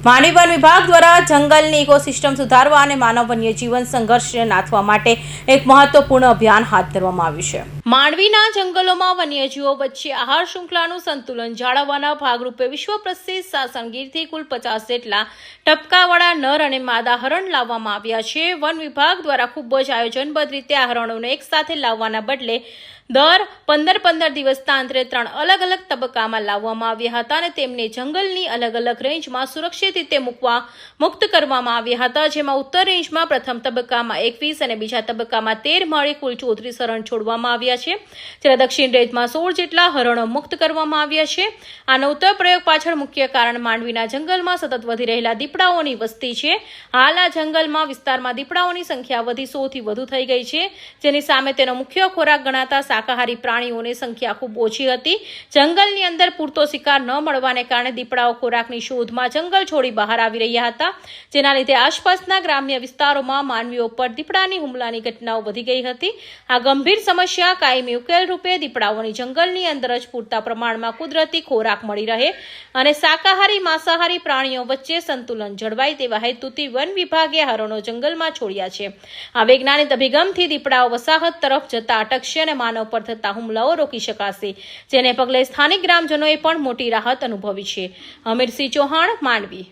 Mandvi one વિભાગ દ્વારા જંગલની ઇકોસિસ્ટમ સુધારવા અને માનવ વન્યજીવન સંઘર્ષને નાથવા માટે એક મહત્વપૂર્ણ અભિયાન હાથ ધરવામાં આવ્યું છે। માંડવીના જંગલોમાં વન્યજીવો વચ્ચે આહાર શૃંખલાનું સંતુલન જાળવવાના ભાગરૂપે વિશ્વ પ્રસિદ્ધ સાસણગીરથી કુલ 50 જેટલા ટપકાવાળા નર અને માદા હરણ લાવવામાં આવ્યા છે। વન વિભાગ દ્વારા ખૂબ જ આયોજનબદ્ધ રીતે આ હરણોને એક સાથે લાવવાના બદલે દર 15 દિવસના અંતરે 3 અલગ અલગ તબક્કામાં લાવવામાં આવ્યા હતા અને તેમને જંગલની અલગ અલગ રેન્જમાં સુરક્ષિત રીતે મુક્ત કરવામાં આવ્યા હતા, જેમાં ઉત્તર રેન્જમાં પ્રથમ તબક્કામાં 21 અને બીજા તબક્કામાં 13 મળી કુલ 34 હરણ છોડવામાં આવ્યા છે, જ્યારે દક્ષિણ રેન્જમાં 16 જેટલા હરણો મુક્ત કરવામાં આવ્યા છે। આ નવતર પ્રયોગ પાછળ મુખ્ય કારણ માંડવીના જંગલમાં સતત વધી રહેલા દીપડાઓની વસ્તી છે। હાલ આ જંગલમાં વિસ્તારમાં દીપડાઓની સંખ્યા વધી 100 થી વધુ થઈ ગઈ છે, જેની સામે તેનો મુખ્ય ખોરાક ગણાતા શાકાહારી પ્રાણીઓની સંખ્યા ખૂબ ઓછી હતી। જંગલની અંદર પૂરતો શિકાર ન મળવાને કારણે દીપડાઓ ખોરાકની શોધમાં જંગલ છોડી બહાર આવી રહ્યા હતા, જેના લીધે આસપાસના ગ્રામ્ય વિસ્તારોમાં માનવીઓ પર દીપડાની હુમલાની ઘટનાઓ વધી ગઈ હતી। આ ગંભીર સમસ્યા કાયમી ઉકેલ રૂપે દીપડાઓની જંગલની અંદર જ પૂરતા પ્રમાણમાં કુદરતી ખોરાક મળી રહે અને શાકાહારી માંસાહારી પ્રાણીઓ વચ્ચે સંતુલન જળવાય તેવા હેતુથી વન વિભાગે હરણો જંગલમાં છોડ્યા છે। આ વૈજ્ઞાનિક અભિગમથી દીપડાઓ વસાહત તરફ જતા અટકશે અને માનવ પર થતા હુમલાઓ રોકી શકાશે, જેને પગલે સ્થાનિક ગ્રામજનોએ પણ મોટી રાહત અનુભવી છે। અમીરસિંહ ચૌહાણ, માંડવી।